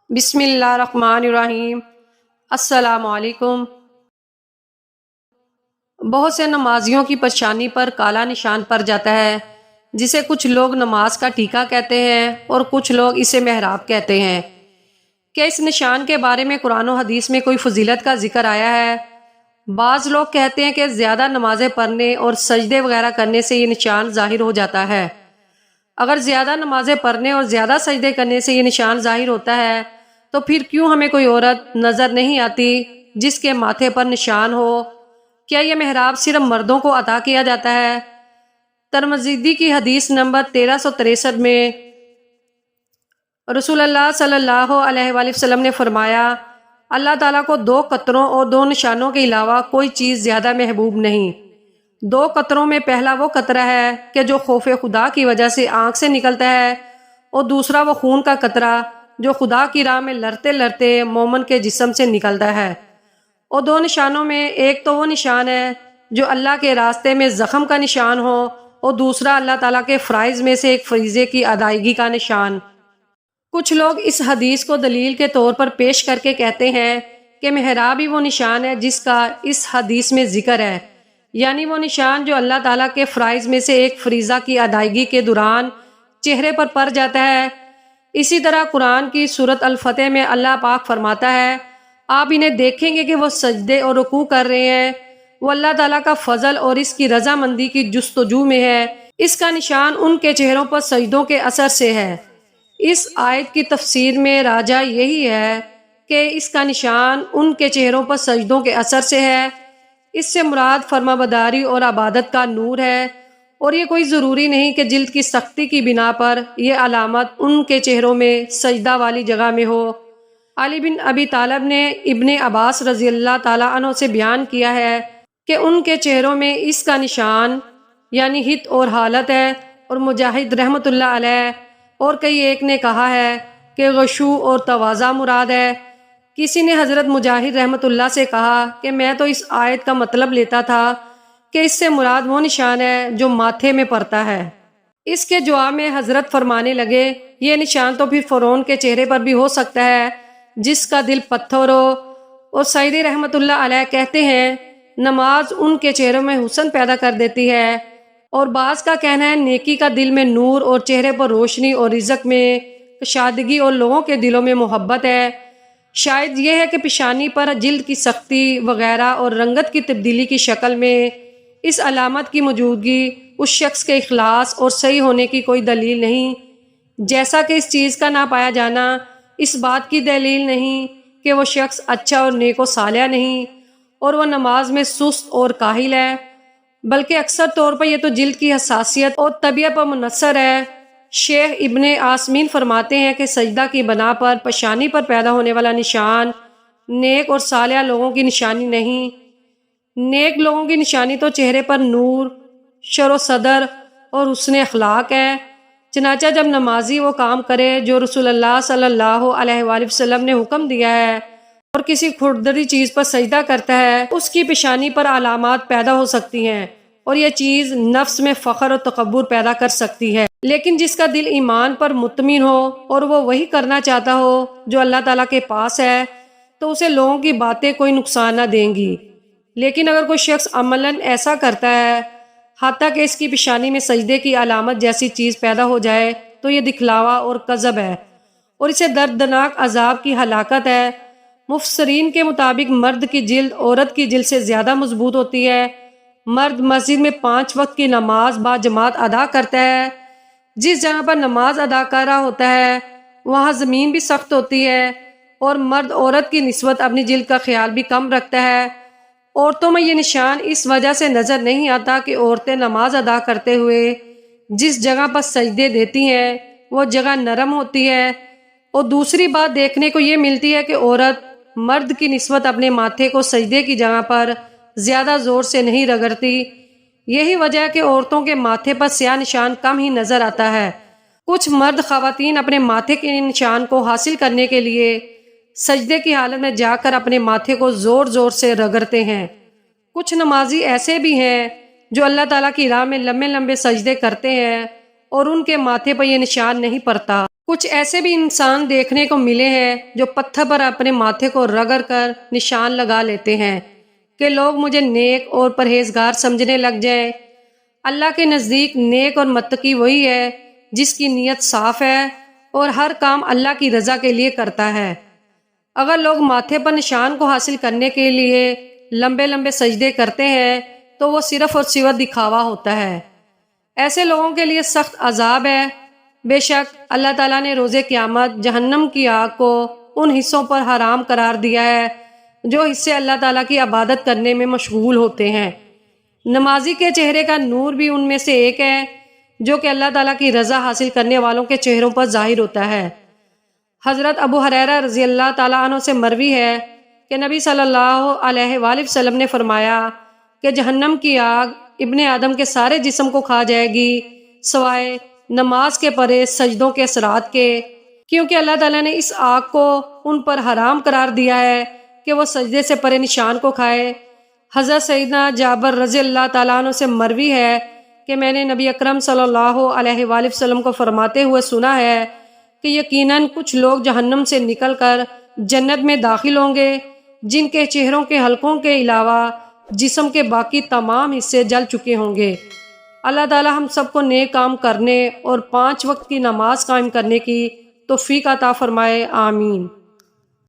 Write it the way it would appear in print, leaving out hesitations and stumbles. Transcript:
بسم اللہ الرحمن الرحیم۔ السلام علیکم۔ بہت سے نمازیوں کی پیشانی پر کالا نشان پڑ جاتا ہے، جسے کچھ لوگ نماز کا ٹیکا کہتے ہیں اور کچھ لوگ اسے محراب کہتے ہیں۔ کیا اس نشان کے بارے میں قرآن و حدیث میں کوئی فضیلت کا ذکر آیا ہے؟ بعض لوگ کہتے ہیں کہ زیادہ نمازیں پڑھنے اور سجدے وغیرہ کرنے سے یہ نشان ظاہر ہو جاتا ہے۔ اگر زیادہ نمازیں پڑھنے اور زیادہ سجدے کرنے سے یہ نشان ظاہر ہوتا ہے تو پھر کیوں ہمیں کوئی عورت نظر نہیں آتی جس کے ماتھے پر نشان ہو؟ کیا یہ محراب صرف مردوں کو عطا کیا جاتا ہے؟ ترمذی کی حدیث نمبر 1363 میں رسول اللہ صلی اللہ علیہ وآلہ وسلم نے فرمایا، اللہ تعالیٰ کو 2 قطروں اور 2 نشانوں کے علاوہ کوئی چیز زیادہ محبوب نہیں۔ 2 قطروں میں پہلا وہ قطرہ ہے کہ جو خوف خدا کی وجہ سے آنکھ سے نکلتا ہے، اور دوسرا وہ خون کا قطرہ جو خدا کی راہ میں لڑتے لڑتے مومن کے جسم سے نکلتا ہے۔ اور 2 نشانوں میں ایک تو وہ نشان ہے جو اللہ کے راستے میں زخم کا نشان ہو، اور دوسرا اللہ تعالیٰ کے فرائض میں سے ایک فریضے کی ادائیگی کا نشان۔ کچھ لوگ اس حدیث کو دلیل کے طور پر پیش کر کے کہتے ہیں کہ محراب ہی وہ نشان ہے جس کا اس حدیث میں ذکر ہے، یعنی وہ نشان جو اللہ تعالیٰ کے فرائض میں سے ایک فریضہ کی ادائیگی کے دوران چہرے پر پڑ جاتا ہے۔ اسی طرح قرآن کی سورۃ الفتح میں اللہ پاک فرماتا ہے، آپ انہیں دیکھیں گے کہ وہ سجدے اور رکوع کر رہے ہیں، وہ اللہ تعالیٰ کا فضل اور اس کی رضامندی کی جستجو میں ہے، اس کا نشان ان کے چہروں پر سجدوں کے اثر سے ہے۔ اس آیت کی تفسیر میں راجح یہی ہے کہ اس کا نشان ان کے چہروں پر سجدوں کے اثر سے ہے۔ اس سے مراد فرمانبرداری اور عبادت کا نور ہے، اور یہ کوئی ضروری نہیں کہ جلد کی سختی کی بنا پر یہ علامت ان کے چہروں میں سجدہ والی جگہ میں ہو۔ علی بن ابی طالب نے ابن عباس رضی اللہ تعالیٰ عنہ سے بیان کیا ہے کہ ان کے چہروں میں اس کا نشان یعنی ہت اور حالت ہے، اور مجاہد رحمۃ اللہ علیہ اور کئی ایک نے کہا ہے کہ غشوع اور تواضع مراد ہے۔ کسی نے حضرت مجاہد رحمۃ اللہ سے کہا کہ میں تو اس آیت کا مطلب لیتا تھا کہ اس سے مراد وہ نشان ہے جو ماتھے میں پڑتا ہے۔ اس کے جواب میں حضرت فرمانے لگے، یہ نشان تو پھر فرعون کے چہرے پر بھی ہو سکتا ہے جس کا دل پتھر ہو۔ اور سعدی رحمۃ اللہ علیہ کہتے ہیں، نماز ان کے چہروں میں حسن پیدا کر دیتی ہے، اور بعض کا کہنا ہے نیکی کا دل میں نور اور چہرے پر روشنی اور رزق میں کشادگی اور لوگوں کے دلوں میں محبت ہے۔ شاید یہ ہے کہ پیشانی پر جلد کی سختی وغیرہ اور رنگت کی تبدیلی کی شکل میں اس علامت کی موجودگی اس شخص کے اخلاص اور صحیح ہونے کی کوئی دلیل نہیں، جیسا کہ اس چیز کا نہ پایا جانا اس بات کی دلیل نہیں کہ وہ شخص اچھا اور نیک و صالح نہیں اور وہ نماز میں سست اور کاہل ہے، بلکہ اکثر طور پر یہ تو جلد کی حساسیت اور طبیعت پر منحصر ہے۔ شیخ ابن عاصمین فرماتے ہیں کہ سجدہ کی بنا پر پیشانی پر پیدا ہونے والا نشان نیک اور صالح لوگوں کی نشانی نہیں۔ نیک لوگوں کی نشانی تو چہرے پر نور، شر و صدر اور حسن اخلاق ہے۔ چنانچہ جب نمازی وہ کام کرے جو رسول اللہ صلی اللہ علیہ وآلہ وسلم نے حکم دیا ہے اور کسی کھردری چیز پر سجدہ کرتا ہے، اس کی پیشانی پر علامات پیدا ہو سکتی ہیں، اور یہ چیز نفس میں فخر و تکبر پیدا کر سکتی ہے۔ لیکن جس کا دل ایمان پر مطمئن ہو اور وہ وہی کرنا چاہتا ہو جو اللہ تعالیٰ کے پاس ہے، تو اسے لوگوں کی باتیں کوئی نقصان نہ دیں گی۔ لیکن اگر کوئی شخص عملاً ایسا کرتا ہے حتیٰ کہ اس کی پیشانی میں سجدے کی علامت جیسی چیز پیدا ہو جائے تو یہ دکھلاوا اور کذب ہے، اور اسے دردناک عذاب کی ہلاکت ہے۔ مفسرین کے مطابق مرد کی جلد عورت کی جلد سے زیادہ مضبوط ہوتی ہے۔ مرد مسجد میں 5 وقت کی نماز با جماعت ادا کرتا ہے۔ جس جگہ پر نماز ادا کر رہا ہوتا ہے وہاں زمین بھی سخت ہوتی ہے، اور مرد عورت کی نسبت اپنی جلد کا خیال بھی کم رکھتا ہے۔ عورتوں میں یہ نشان اس وجہ سے نظر نہیں آتا کہ عورتیں نماز ادا کرتے ہوئے جس جگہ پر سجدے دیتی ہیں وہ جگہ نرم ہوتی ہے، اور دوسری بات دیکھنے کو یہ ملتی ہے کہ عورت مرد کی نسبت اپنے ماتھے کو سجدے کی جگہ پر زیادہ زور سے نہیں رگڑتی۔ یہی وجہ ہے کہ عورتوں کے ماتھے پر سیاہ نشان کم ہی نظر آتا ہے۔ کچھ مرد خواتین اپنے ماتھے کے نشان کو حاصل کرنے کے لیے سجدے کی حالت میں جا کر اپنے ماتھے کو زور زور سے رگڑتے ہیں۔ کچھ نمازی ایسے بھی ہیں جو اللہ تعالیٰ کی راہ میں لمبے لمبے سجدے کرتے ہیں اور ان کے ماتھے پر یہ نشان نہیں پڑتا۔ کچھ ایسے بھی انسان دیکھنے کو ملے ہیں جو پتھر پر اپنے ماتھے کو رگڑ کر نشان لگا لیتے ہیں کہ لوگ مجھے نیک اور پرہیزگار سمجھنے لگ جائیں۔ اللہ کے نزدیک نیک اور متقی وہی ہے جس کی نیت صاف ہے اور ہر کام اللہ کی رضا کے لیے کرتا ہے۔ اگر لوگ ماتھے پر نشان کو حاصل کرنے کے لیے لمبے لمبے سجدے کرتے ہیں تو وہ صرف اور صرف دکھاوا ہوتا ہے۔ ایسے لوگوں کے لیے سخت عذاب ہے۔ بے شک اللہ تعالیٰ نے روز قیامت جہنم کی آگ کو ان حصوں پر حرام قرار دیا ہے جو حصے اللہ تعالیٰ کی عبادت کرنے میں مشغول ہوتے ہیں۔ نمازی کے چہرے کا نور بھی ان میں سے ایک ہے جو کہ اللہ تعالیٰ کی رضا حاصل کرنے والوں کے چہروں پر ظاہر ہوتا ہے۔ حضرت ابو ہریرہ رضی اللہ تعالیٰ عنہ سے مروی ہے کہ نبی صلی اللہ علیہ وآلہ وسلم نے فرمایا کہ جہنم کی آگ ابن آدم کے سارے جسم کو کھا جائے گی سوائے نماز کے پرے سجدوں کے اثرات کے، کیونکہ اللہ تعالیٰ نے اس آگ کو ان پر حرام قرار دیا ہے کہ وہ سجدے سے پرے نشان کو کھائے۔ حضرت سیدنا جابر رضی اللہ تعالیٰ عنہ سے مروی ہے کہ میں نے نبی اکرم صلی اللہ علیہ وآلہ وسلم کو فرماتے ہوئے سنا ہے کہ یقیناً کچھ لوگ جہنم سے نکل کر جنت میں داخل ہوں گے جن کے چہروں کے حلقوں کے علاوہ جسم کے باقی تمام حصے جل چکے ہوں گے۔ اللہ تعالی ہم سب کو نیک کام کرنے اور 5 وقت کی نماز قائم کرنے کی توفیق عطا فرمائے، آمین۔